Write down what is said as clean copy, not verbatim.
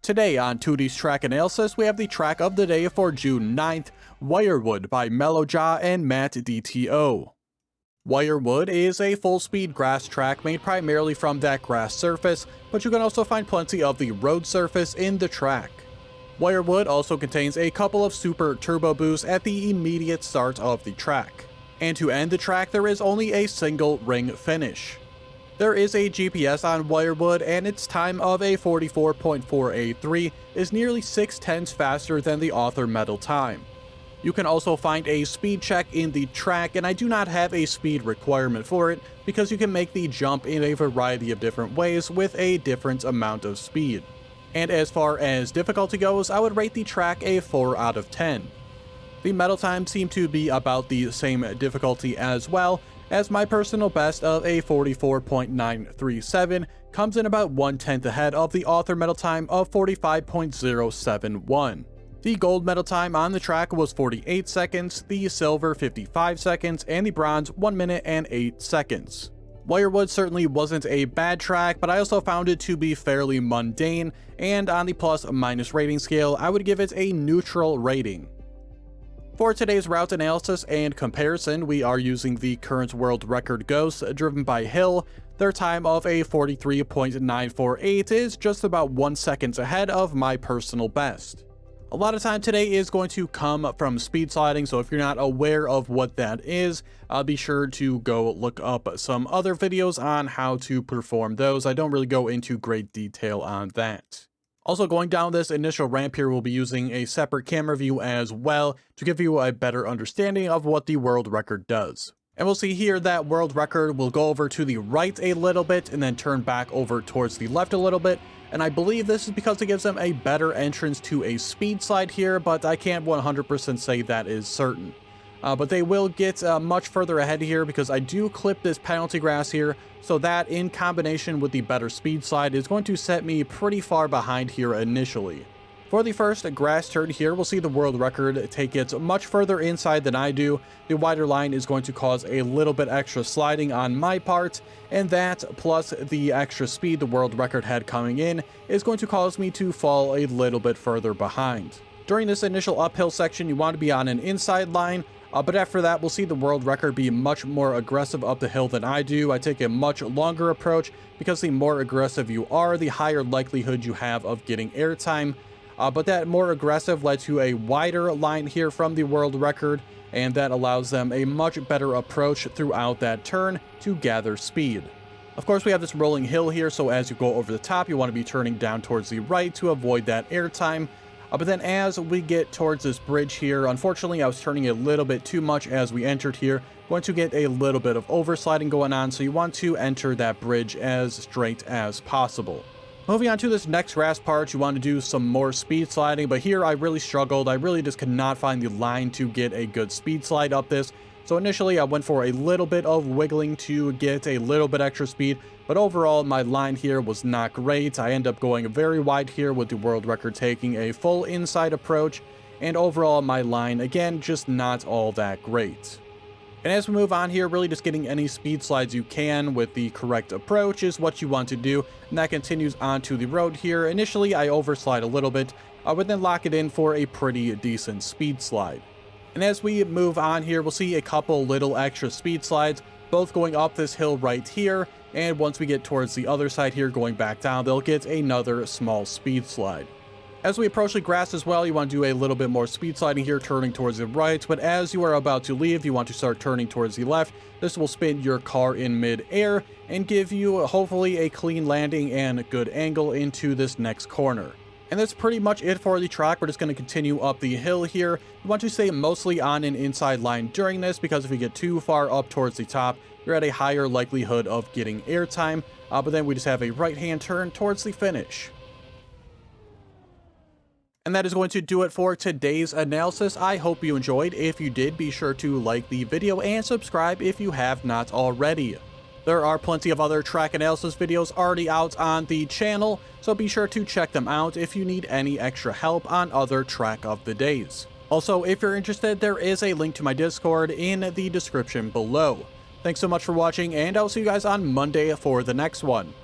Today on Teuty's track analysis, we have the track of the day for June 9th, Wirewood by MellowJA and MattDTO. Wirewood is a full-speed grass track made primarily from that grass surface, but you can also find plenty of the road surface in the track. Wirewood also contains a couple of super turbo boosts at the immediate start of the track. And to end the track, there is only a single ring finish. There is a GPS on Wirewood, and its time of a 44.483 is nearly 6/10 faster than the author medal time. You can also find a speed check in the track, and I do not have a speed requirement for it because you can make the jump in a variety of different ways with a different amount of speed. And as far as difficulty goes, I would rate the track a 4 out of 10. The medal times seem to be about the same difficulty as well, as my personal best of a 44.937 comes in about 1/10 ahead of the author medal time of 45.071. The gold medal time on the track was 48 seconds, the silver 55 seconds, and the bronze 1 minute and 8 seconds. Wirewood certainly wasn't a bad track, but I also found it to be fairly mundane, and on the plus-minus rating scale, I would give it a neutral rating. For today's route analysis and comparison, we are using the current world record Ghost driven by Hill. Their time of a 43.948 is just about 1 second ahead of my personal best. A lot of time today is going to come from speed sliding, so if you're not aware of what that is, be sure to go look up some other videos on how to perform those. I don't really go into great detail on that. Also, going down this initial ramp here, we'll be using a separate camera view as well to give you a better understanding of what the world record does. And we'll see here that world record will go over to the right a little bit and then turn back over towards the left a little bit. And I believe this is because it gives them a better entrance to a speed slide here, but I can't 100% say that is certain. But they will get much further ahead here because I do clip this penalty grass here, so that in combination with the better speed slide is going to set me pretty far behind here initially. For the first grass turn here, we'll see the world record take it much further inside than I do. The wider line is going to cause a little bit extra sliding on my part, and that plus the extra speed the world record had coming in is going to cause me to fall a little bit further behind. During this initial uphill section, you want to be on an inside line, but after that, we'll see the world record be much more aggressive up the hill than I do. I take a much longer approach because the more aggressive you are, the higher likelihood you have of getting airtime. But that more aggressive led to a wider line here from the world record, and that allows them a much better approach throughout that turn to gather speed. Of course, we have this rolling hill here, so as you go over the top, you want to be turning down towards the right to avoid that airtime. But then as we get towards this bridge here, unfortunately, I was turning a little bit too much as we entered here. Going to get a little bit of oversliding going on, so you want to enter that bridge as straight as possible. Moving on to this next grass part, you want to do some more speed sliding, but here I really struggled. I really just could not find the line to get a good speed slide up this. So initially I went for a little bit of wiggling to get a little bit extra speed, but overall my line here was not great. I end up going very wide here with the world record taking a full inside approach, and overall my line, again, just not all that great. And as we move on here, really just getting any speed slides you can with the correct approach is what you want to do, and that continues onto the road here. Initially I overslide a little bit, but then lock it in for a pretty decent speed slide. And as we move on here, we'll see a couple little extra speed slides, both going up this hill right here, and once we get towards the other side here, going back down, they'll get another small speed slide. As we approach the grass as well, you want to do a little bit more speed sliding here, turning towards the right, but as you are about to leave, you want to start turning towards the left. This will spin your car in mid-air and give you hopefully a clean landing and a good angle into this next corner. And that's pretty much it for the track. We're just going to continue up the hill here. You want to stay mostly on an inside line during this, because if you get too far up towards the top, you're at a higher likelihood of getting airtime. But then we just have a right-hand turn towards the finish. And that is going to do it for today's analysis. I hope you enjoyed. If you did, be sure to like the video and subscribe if you have not already. There are plenty of other track analysis videos already out on the channel, so be sure to check them out if you need any extra help on other track of the days. Also, if you're interested, there is a link to my Discord in the description below. Thanks so much for watching, and I'll see you guys on Monday for the next one.